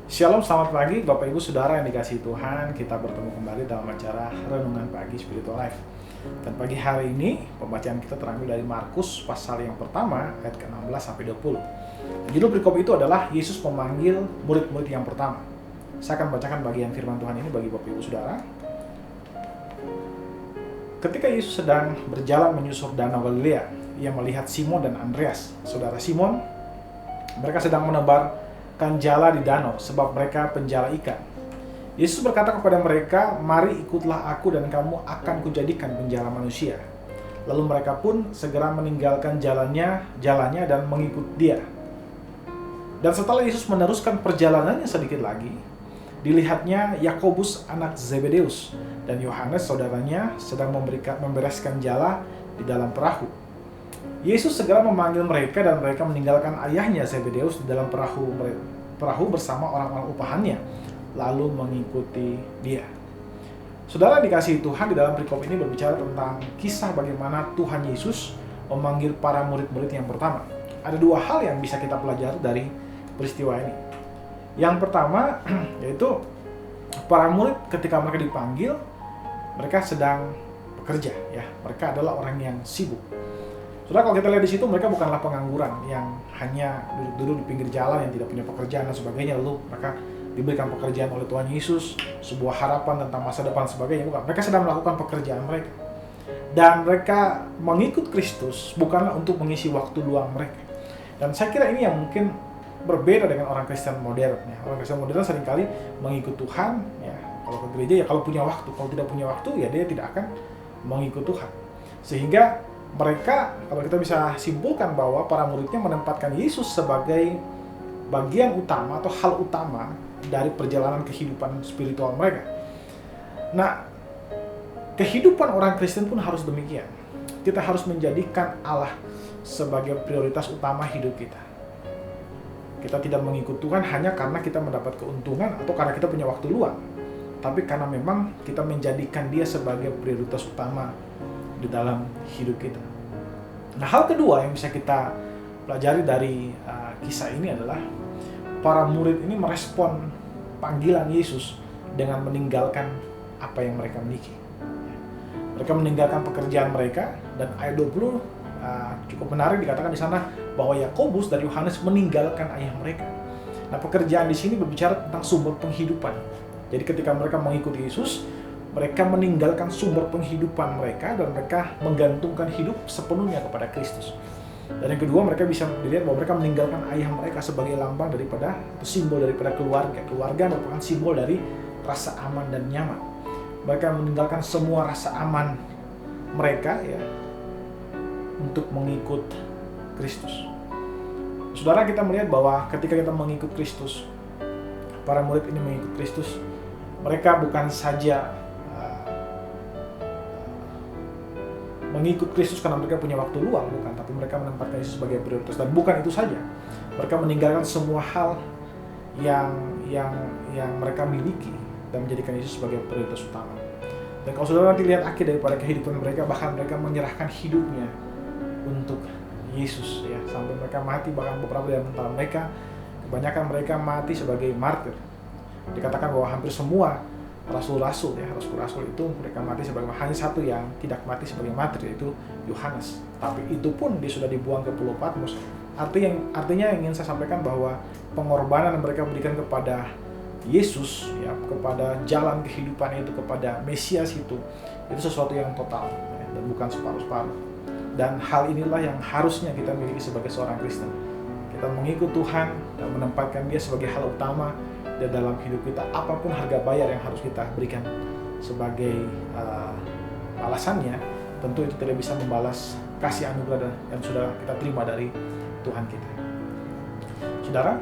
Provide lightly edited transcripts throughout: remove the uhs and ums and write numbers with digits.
Shalom, selamat pagi Bapak Ibu Saudara yang dikasihi Tuhan. Kita bertemu kembali dalam acara Renungan Pagi Spiritual Life. Dan pagi hari ini pembacaan kita terambil dari Markus pasal yang pertama ayat ke-16 sampai 20. Judul perikop itu adalah Yesus memanggil murid-murid yang pertama. Saya akan bacakan bagian firman Tuhan ini bagi Bapak Ibu Saudara. Ketika Yesus sedang berjalan menyusur danau Galilea, ia melihat Simon dan Andreas, saudara Simon. Mereka sedang menebarkan jala di danau sebab mereka penjala ikan. Yesus berkata kepada mereka, "Mari ikutlah aku dan kamu akan kujadikan penjala manusia." Lalu mereka pun segera meninggalkan jalannya dan mengikut dia. Dan setelah Yesus meneruskan perjalanannya sedikit lagi, dilihatnya Yakobus anak Zebedeus dan Yohanes saudaranya sedang membereskan jala di dalam perahu. Yesus segera memanggil mereka dan mereka meninggalkan ayahnya Zebedeus di dalam perahu bersama orang-orang upahannya, lalu mengikuti dia. Saudara dikasihi Tuhan, di dalam perikop ini berbicara tentang kisah bagaimana Tuhan Yesus memanggil para murid-murid yang pertama. Ada dua hal yang bisa kita pelajari dari peristiwa ini. Yang pertama yaitu para murid ketika mereka dipanggil, mereka sedang bekerja, ya. Mereka adalah orang yang sibuk. Saudara, kalau kita lihat di situ, mereka bukanlah pengangguran yang hanya duduk-duduk di pinggir jalan yang tidak punya pekerjaan dan sebagainya, lalu mereka diberikan pekerjaan oleh Tuhan Yesus, sebuah harapan tentang masa depan dan sebagainya. Bukan. Mereka sedang melakukan pekerjaan mereka. Dan mereka mengikut Kristus bukanlah untuk mengisi waktu luang mereka. Dan saya kira ini yang mungkin berbeda dengan orang Kristen modern. Ya. Orang Kristen modern seringkali mengikut Tuhan, ya. Kalau ke gereja ya kalau punya waktu, kalau tidak punya waktu ya dia tidak akan mengikut Tuhan. Sehingga mereka, kalau kita bisa simpulkan bahwa para muridnya menempatkan Yesus sebagai bagian utama atau hal utama dari perjalanan kehidupan spiritual mereka. Nah, kehidupan orang Kristen pun harus demikian. Kita harus menjadikan Allah sebagai prioritas utama hidup kita. Kita tidak mengikut Tuhan hanya karena kita mendapat keuntungan atau karena kita punya waktu luang, tapi karena memang kita menjadikan dia sebagai prioritas utama di dalam hidup kita. Nah, hal kedua yang bisa kita pelajari dari kisah ini adalah para murid ini merespon panggilan Yesus dengan meninggalkan apa yang mereka miliki. Mereka meninggalkan pekerjaan mereka, dan ayat 20 cukup menarik, dikatakan di sana bahwa Yakobus dan Yohanes meninggalkan ayah mereka. Nah, pekerjaan di sini berbicara tentang sumber penghidupan. Jadi ketika mereka mengikuti Yesus, mereka meninggalkan sumber penghidupan mereka dan mereka menggantungkan hidup sepenuhnya kepada Kristus. Dan yang kedua, mereka bisa dilihat bahwa mereka meninggalkan ayah mereka sebagai lambang daripada, atau simbol daripada keluarga. Keluarga merupakan simbol dari rasa aman dan nyaman. Mereka meninggalkan semua rasa aman mereka, ya, untuk mengikut Kristus. Saudara, kita melihat bahwa ketika kita mengikut Kristus, para murid ini mengikut Kristus, mereka bukan saja mengikut Kristus karena mereka punya waktu luang, bukan, tapi mereka menempatkan Yesus sebagai prioritas. Dan bukan itu saja, mereka meninggalkan semua hal yang mereka miliki dan menjadikan Yesus sebagai prioritas utama. Dan kalau saudara nanti lihat akhir daripada kehidupan mereka, bahkan mereka menyerahkan hidupnya untuk Yesus, ya, sampai mereka mati. Bahkan beberapa di antara mereka, kebanyakan mereka mati sebagai martir. Dikatakan bahwa hampir semua rasul-rasul itu mereka mati sebagai, hanya satu yang tidak mati sebagai martir, yaitu Yohanes. Tapi itu pun dia sudah dibuang ke Pulau Patmos. Artinya yang ingin saya sampaikan bahwa pengorbanan yang mereka berikan kepada Yesus, ya, kepada jalan kehidupan itu, kepada Mesias itu sesuatu yang total, ya, dan bukan separuh-separuh. Dan hal inilah yang harusnya kita miliki sebagai seorang Kristen. Kita mengikut Tuhan dan menempatkan dia sebagai hal utama dan dalam hidup kita, apapun harga bayar yang harus kita berikan sebagai alasannya, tentu itu tidak bisa membalas kasih anugerah yang sudah kita terima dari Tuhan kita. Saudara,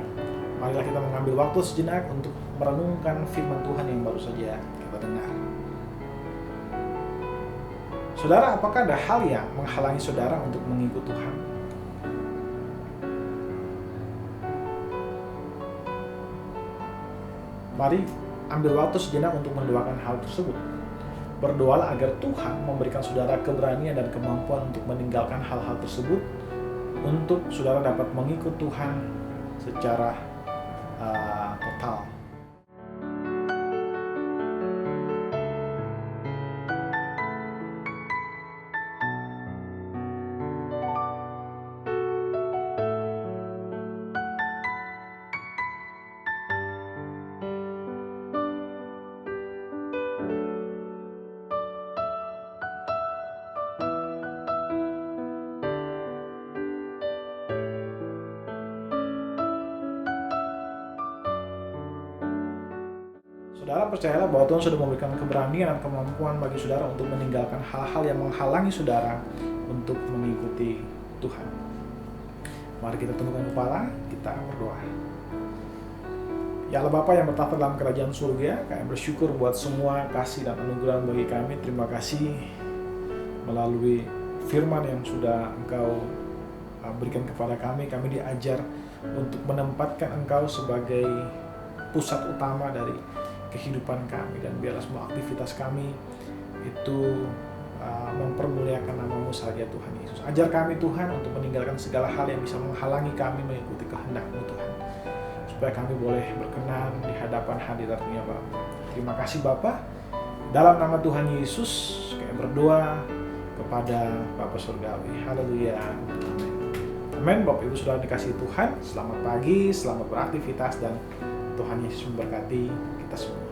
marilah kita mengambil waktu sejenak untuk merenungkan firman Tuhan yang baru saja kita dengar. Saudara, apakah ada hal yang menghalangi saudara untuk mengikut Tuhan? Mari ambil waktu sejenak untuk mendoakan hal tersebut. Berdoalah agar Tuhan memberikan saudara keberanian dan kemampuan untuk meninggalkan hal-hal tersebut, untuk saudara dapat mengikut Tuhan secara total. Saudara percayalah bahwa Tuhan sudah memberikan keberanian dan kemampuan bagi saudara untuk meninggalkan hal-hal yang menghalangi saudara untuk mengikuti Tuhan. Mari kita tundukkan kepala, kita berdoa. Ya Allah Bapa yang bertahta dalam kerajaan surga, kami bersyukur buat semua kasih dan anugerah bagi kami. Terima kasih melalui firman yang sudah Engkau berikan kepada kami diajar untuk menempatkan Engkau sebagai pusat utama dari kehidupan kami, dan biarlah semua aktivitas kami itu mempermuliakan nama-Mu saja Tuhan Yesus. Ajar kami Tuhan untuk meninggalkan segala hal yang bisa menghalangi kami mengikuti kehendak-Mu Tuhan, supaya kami boleh berkenan di hadapan hadirat-Nya Bapa. Terima kasih Bapa. Dalam nama Tuhan Yesus kami berdoa kepada Bapa Surgawi. Haleluya. Amin. Amin. Bapak Ibu Saudara dikasihi Tuhan, selamat pagi, selamat beraktivitas, dan Tuhan Yesus memberkati kita semua.